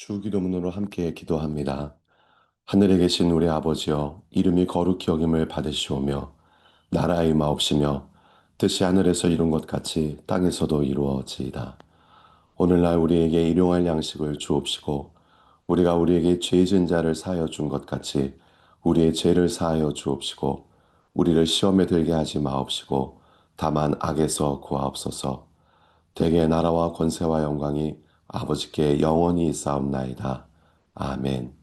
주 기도문으로 함께 기도합니다. 하늘에 계신 우리 아버지여, 이름이 거룩히 여김을 받으시오며, 나라의 마옵시며, 뜻이 하늘에서 이룬 것 같이 땅에서도 이루어지이다. 오늘날 우리에게 일용할 양식을 주옵시고, 우리가 우리에게 죄 지은 자를 사하여 준 것 같이 우리의 죄를 사하여 주옵시고, 우리를 시험에 들게 하지 마옵시고, 다만 악에서 구하옵소서. 대개 나라와 권세와 영광이 아버지께 영원히 있사옵나이다. 아멘.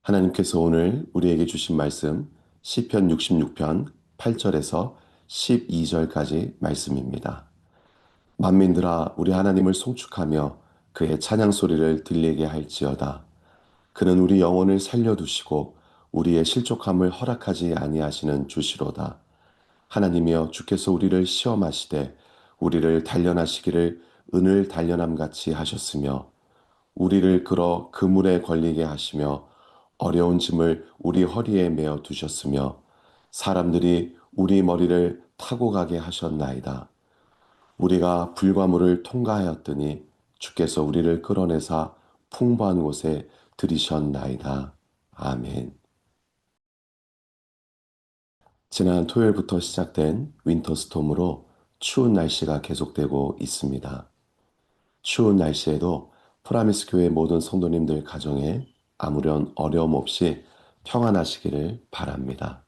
하나님께서 오늘 우리에게 주신 말씀 시편 66편 8절에서 12절까지 말씀입니다. 만민들아 우리 하나님을 송축하며 그의 찬양 소리를 들리게 할지어다. 그는 우리 영혼을 살려두시고 우리의 실족함을 허락하지 아니하시는 주시로다. 하나님이여 주께서 우리를 시험하시되 우리를 단련하시기를 은을 단련함 같이 하셨으며 우리를 끌어 그물에 걸리게 하시며 어려운 짐을 우리 허리에 메어 두셨으며 사람들이 우리 머리를 타고 가게 하셨나이다. 우리가 불과 물을 통과하였더니 주께서 우리를 끌어내사 풍부한 곳에 들이셨나이다. 아멘. 지난 토요일부터 시작된 윈터스톰으로 추운 날씨가 계속되고 있습니다. 추운 날씨에도 프라미스 교회 모든 성도님들 가정에 아무런 어려움 없이 평안하시기를 바랍니다.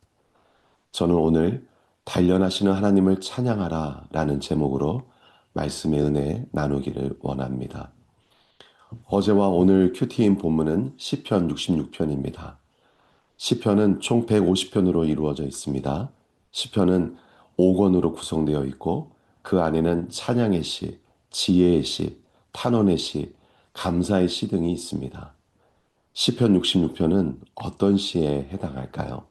저는 오늘 단련하시는 하나님을 찬양하라 라는 제목으로 말씀의 은혜 나누기를 원합니다. 어제와 오늘 큐티인 본문은 시편 66편입니다. 시편은 총 150편으로 이루어져 있습니다. 시편은 5권으로 구성되어 있고 그 안에는 찬양의 시, 지혜의 시, 탄원의 시, 감사의 시 등이 있습니다. 시편 66편은 어떤 시에 해당할까요?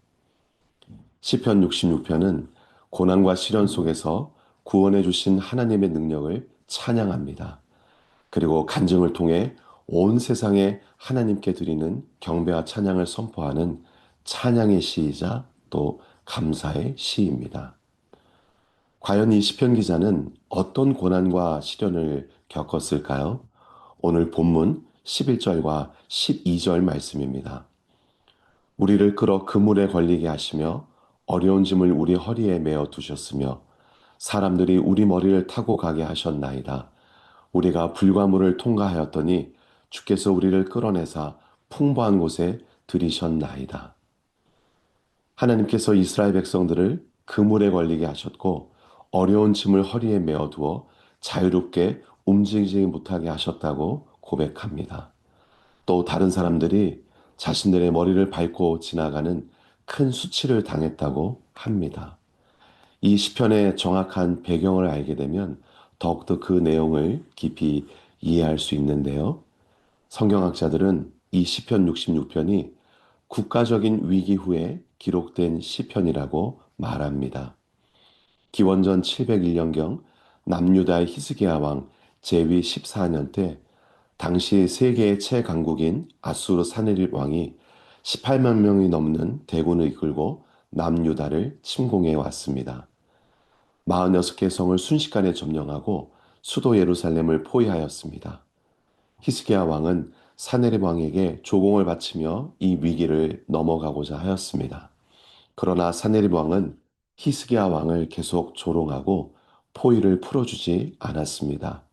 시편 66편은 고난과 시련 속에서 구원해 주신 하나님의 능력을 찬양합니다. 그리고 간증을 통해 온 세상에 하나님께 드리는 경배와 찬양을 선포하는 찬양의 시이자 또 감사의 시입니다. 과연 이 시편 기자는 어떤 고난과 시련을 겪었을까요? 오늘 본문 11절과 12절 말씀입니다. 우리를 끌어 그물에 걸리게 하시며 어려운 짐을 우리 허리에 메어 두셨으며 사람들이 우리 머리를 타고 가게 하셨나이다. 우리가 불과물을 통과하였더니 주께서 우리를 끌어내사 풍부한 곳에 들이셨나이다. 하나님께서 이스라엘 백성들을 그물에 걸리게 하셨고 어려운 짐을 허리에 메어두어 자유롭게 움직이지 못하게 하셨다고 고백합니다. 또 다른 사람들이 자신들의 머리를 밟고 지나가는 큰 수치를 당했다고 합니다. 이 시편의 정확한 배경을 알게 되면 더욱더 그 내용을 깊이 이해할 수 있는데요. 성경학자들은 이 시편 66편이 국가적인 위기 후에 기록된 시편이라고 말합니다. 기원전 701년경 남유다의 히스기야 왕 제위 14년 때 당시 세계의 최강국인 아수르 사네립 왕이 18만 명이 넘는 대군을 이끌고 남유다를 침공해 왔습니다. 46개 성을 순식간에 점령하고 수도 예루살렘을 포위하였습니다. 히스기야 왕은 사네립 왕에게 조공을 바치며 이 위기를 넘어가고자 하였습니다. 그러나 사네립 왕은 히스기야 왕을 계속 조롱하고 포위를 풀어주지 않았습니다.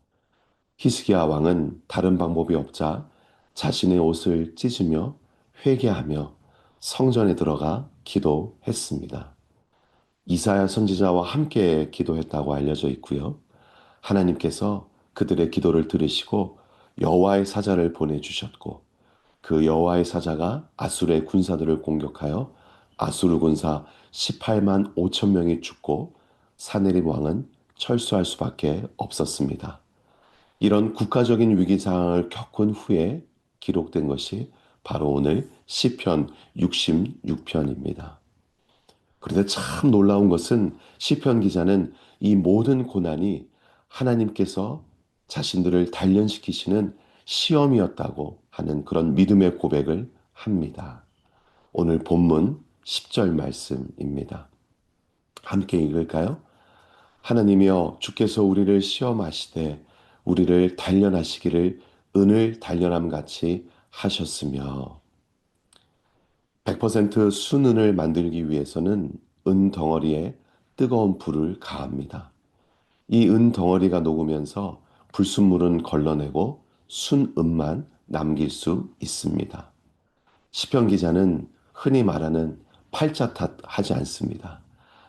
히스기야 왕은 다른 방법이 없자 자신의 옷을 찢으며 회개하며 성전에 들어가 기도했습니다. 이사야 선지자와 함께 기도했다고 알려져 있고요. 하나님께서 그들의 기도를 들으시고 여호와의 사자를 보내주셨고 그 여호와의 사자가 아수르의 군사들을 공격하여 아수르 군사 18만 5천 명이 죽고 사네립 왕은 철수할 수밖에 없었습니다. 이런 국가적인 위기 상황을 겪은 후에 기록된 것이 바로 오늘 시편 66편입니다. 그런데 참 놀라운 것은 시편 기자는 이 모든 고난이 하나님께서 자신들을 단련시키시는 시험이었다고 하는 그런 믿음의 고백을 합니다. 오늘 본문 10절 말씀입니다. 함께 읽을까요? 하나님이여 주께서 우리를 시험하시되 우리를 단련하시기를 은을 단련함 같이 하셨으며 100% 순은을 만들기 위해서는 은 덩어리에 뜨거운 불을 가합니다. 이 은 덩어리가 녹으면서 불순물은 걸러내고 순은만 남길 수 있습니다. 시편 기자는 흔히 말하는 팔자 탓하지 않습니다.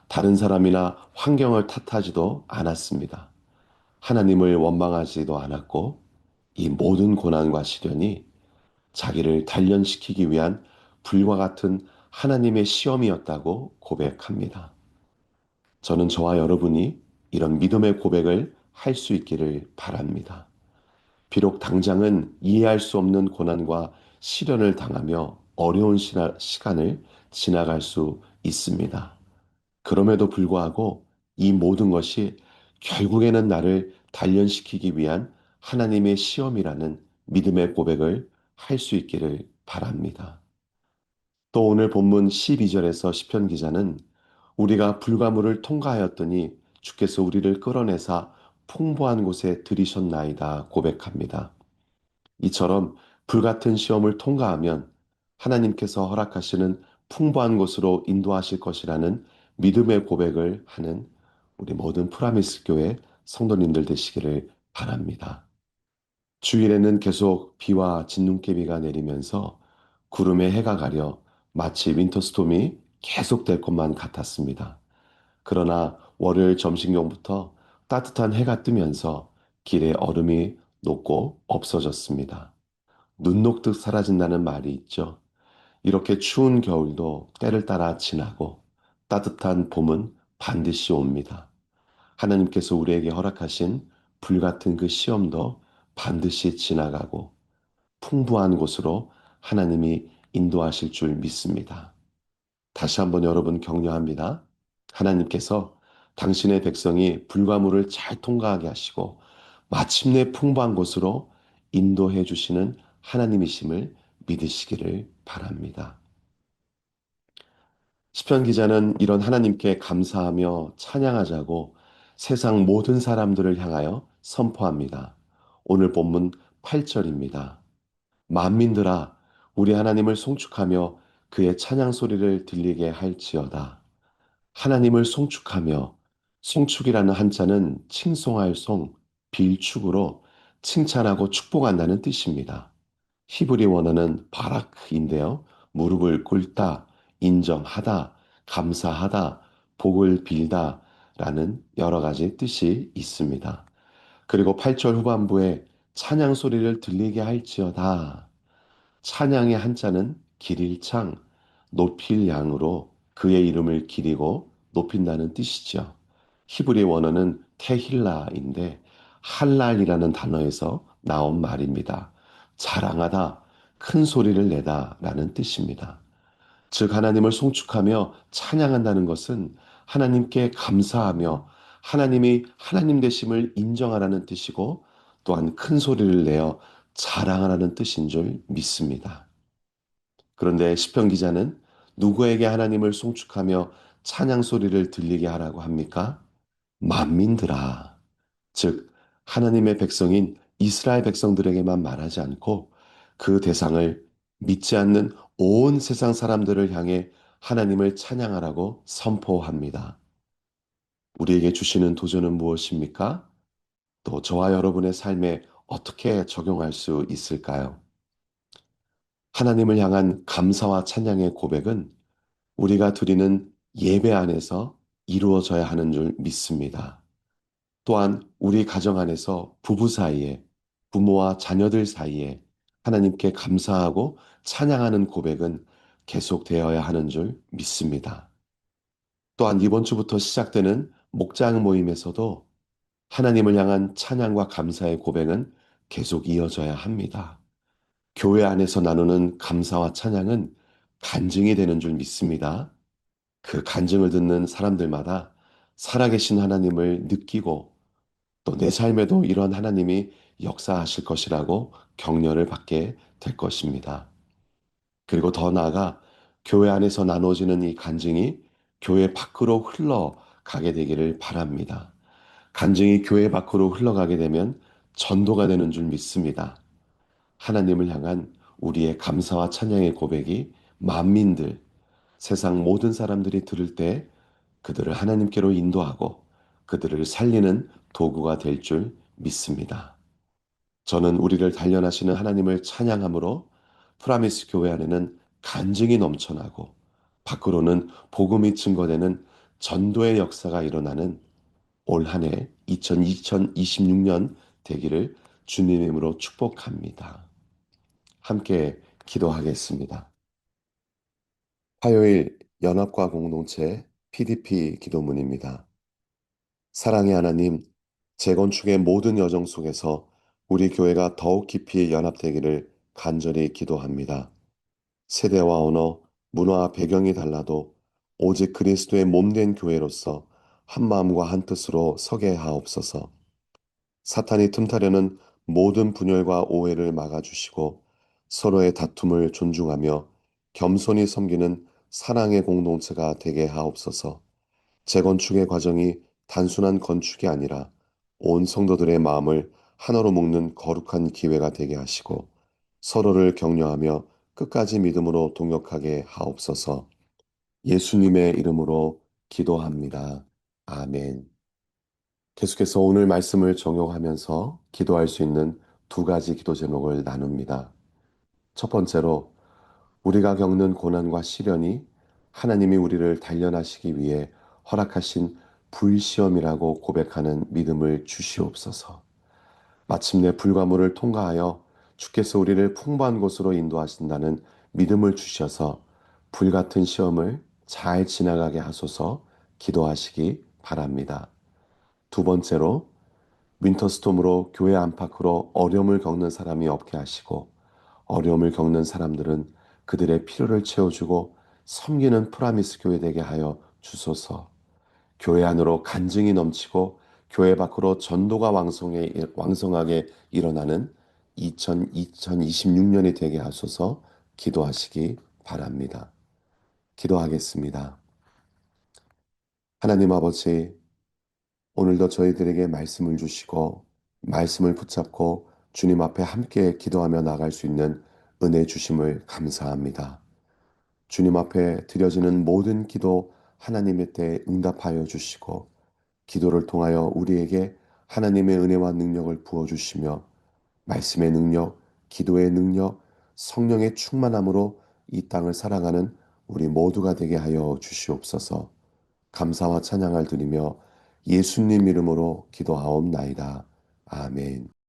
다른 사람이나 환경을 탓하지도 않았습니다. 하나님을 원망하지도 않았고 이 모든 고난과 시련이 자기를 단련시키기 위한 불과 같은 하나님의 시험이었다고 고백합니다. 저는 저와 여러분이 이런 믿음의 고백을 할 수 있기를 바랍니다. 비록 당장은 이해할 수 없는 고난과 시련을 당하며 어려운 시간을 지나갈 수 있습니다. 그럼에도 불구하고 이 모든 것이 결국에는 나를 단련시키기 위한 하나님의 시험이라는 믿음의 고백을 할 수 있기를 바랍니다. 또 오늘 본문 12절에서 시편 기자는 우리가 불가물을 통과하였더니 주께서 우리를 끌어내사 풍부한 곳에 들이셨나이다 고백합니다. 이처럼 불같은 시험을 통과하면 하나님께서 허락하시는 풍부한 곳으로 인도하실 것이라는 믿음의 고백을 하는 우리 모든 프라미스 교회 성도님들 되시기를 바랍니다. 주일에는 계속 비와 진눈깨비가 내리면서 구름에 해가 가려 마치 윈터스톰이 계속될 것만 같았습니다. 그러나 월요일 점심경부터 따뜻한 해가 뜨면서 길에 얼음이 녹고 없어졌습니다. 눈 녹듯 사라진다는 말이 있죠. 이렇게 추운 겨울도 때를 따라 지나고 따뜻한 봄은 반드시 옵니다. 하나님께서 우리에게 허락하신 불같은 그 시험도 반드시 지나가고 풍부한 곳으로 하나님이 인도하실 줄 믿습니다. 다시 한번 여러분 격려합니다. 하나님께서 당신의 백성이 불가물을 잘 통과하게 하시고 마침내 풍부한 곳으로 인도해 주시는 하나님이심을 믿으시기를 바랍니다. 시편 기자는 이런 하나님께 감사하며 찬양하자고 세상 모든 사람들을 향하여 선포합니다. 오늘 본문 8절입니다. 만민들아 우리 하나님을 송축하며 그의 찬양 소리를 들리게 할지어다. 하나님을 송축하며 송축이라는 한자는 칭송할 송, 빌축으로 칭찬하고 축복한다는 뜻입니다. 히브리 원어는 바라크인데요. 무릎을 꿇다, 인정하다, 감사하다, 복을 빌다 라는 여러 가지 뜻이 있습니다. 그리고 8절 후반부에 찬양 소리를 들리게 할지어다. 찬양의 한자는 길일창, 높일 양으로 그의 이름을 기리고 높인다는 뜻이죠. 히브리 원어는 테힐라인데 할랄이라는 단어에서 나온 말입니다. 자랑하다, 큰 소리를 내다 라는 뜻입니다. 즉 하나님을 송축하며 찬양한다는 것은 하나님께 감사하며 하나님이 하나님 되심을 인정하라는 뜻이고 또한 큰 소리를 내어 자랑하라는 뜻인 줄 믿습니다. 그런데 시편 기자는 누구에게 하나님을 송축하며 찬양 소리를 들리게 하라고 합니까? 만민들아. 즉 하나님의 백성인 이스라엘 백성들에게만 말하지 않고 그 대상을 믿지 않는 온 세상 사람들을 향해 하나님을 찬양하라고 선포합니다. 우리에게 주시는 도전은 무엇입니까? 또 저와 여러분의 삶에 어떻게 적용할 수 있을까요? 하나님을 향한 감사와 찬양의 고백은 우리가 드리는 예배 안에서 이루어져야 하는 줄 믿습니다. 또한 우리 가정 안에서 부부 사이에, 부모와 자녀들 사이에 하나님께 감사하고 찬양하는 고백은 계속되어야 하는 줄 믿습니다. 또한 이번 주부터 시작되는 목장 모임에서도 하나님을 향한 찬양과 감사의 고백은 계속 이어져야 합니다. 교회 안에서 나누는 감사와 찬양은 간증이 되는 줄 믿습니다. 그 간증을 듣는 사람들마다 살아계신 하나님을 느끼고 또 내 삶에도 이런 하나님이 역사하실 것이라고 격려를 받게 될 것입니다. 그리고 더 나아가 교회 안에서 나눠지는 이 간증이 교회 밖으로 흘러가게 되기를 바랍니다. 간증이 교회 밖으로 흘러가게 되면 전도가 되는 줄 믿습니다. 하나님을 향한 우리의 감사와 찬양의 고백이 만민들, 세상 모든 사람들이 들을 때 그들을 하나님께로 인도하고 그들을 살리는 도구가 될 줄 믿습니다. 저는 우리를 단련하시는 하나님을 찬양함으로 프라미스 교회 안에는 간증이 넘쳐나고 밖으로는 복음이 증거되는 전도의 역사가 일어나는 올 한 해 2026년 되기를 주님의 이름으로 축복합니다. 함께 기도하겠습니다. 화요일 연합과 공동체 PDP 기도문입니다. 사랑의 하나님, 재건축의 모든 여정 속에서 우리 교회가 더욱 깊이 연합되기를 간절히 기도합니다. 세대와 언어, 문화 배경이 달라도 오직 그리스도의 몸된 교회로서 한 마음과 한 뜻으로 서게 하옵소서. 사탄이 틈타려는 모든 분열과 오해를 막아주시고 서로의 다툼을 존중하며 겸손히 섬기는 사랑의 공동체가 되게 하옵소서. 재건축의 과정이 단순한 건축이 아니라 온 성도들의 마음을 하나로 묶는 거룩한 기회가 되게 하시고 서로를 격려하며 끝까지 믿음으로 동역하게 하옵소서. 예수님의 이름으로 기도합니다. 아멘. 계속해서 오늘 말씀을 적용하면서 기도할 수 있는 두 가지 기도 제목을 나눕니다. 첫 번째로 우리가 겪는 고난과 시련이 하나님이 우리를 단련하시기 위해 허락하신 불시험이라고 고백하는 믿음을 주시옵소서. 마침내 불과물을 통과하여 주께서 우리를 풍부한 곳으로 인도하신다는 믿음을 주셔서 불같은 시험을 잘 지나가게 하소서 기도하시기 바랍니다. 두 번째로 윈터스톰으로 교회 안팎으로 어려움을 겪는 사람이 없게 하시고 어려움을 겪는 사람들은 그들의 필요를 채워주고 섬기는 프라미스 교회 되게 하여 주소서. 교회 안으로 간증이 넘치고 교회 밖으로 전도가 왕성하게 일어나는 2026년이 되게 하소서 기도하시기 바랍니다. 기도하겠습니다. 하나님 아버지, 오늘도 저희들에게 말씀을 주시고 말씀을 붙잡고 주님 앞에 함께 기도하며 나갈 수 있는 은혜 주심을 감사합니다. 주님 앞에 드려지는 모든 기도 하나님의 때에 응답하여 주시고 기도를 통하여 우리에게 하나님의 은혜와 능력을 부어주시며 말씀의 능력, 기도의 능력, 성령의 충만함으로 이 땅을 살아가는 우리 모두가 되게 하여 주시옵소서. 감사와 찬양을 드리며 예수님 이름으로 기도하옵나이다. 아멘.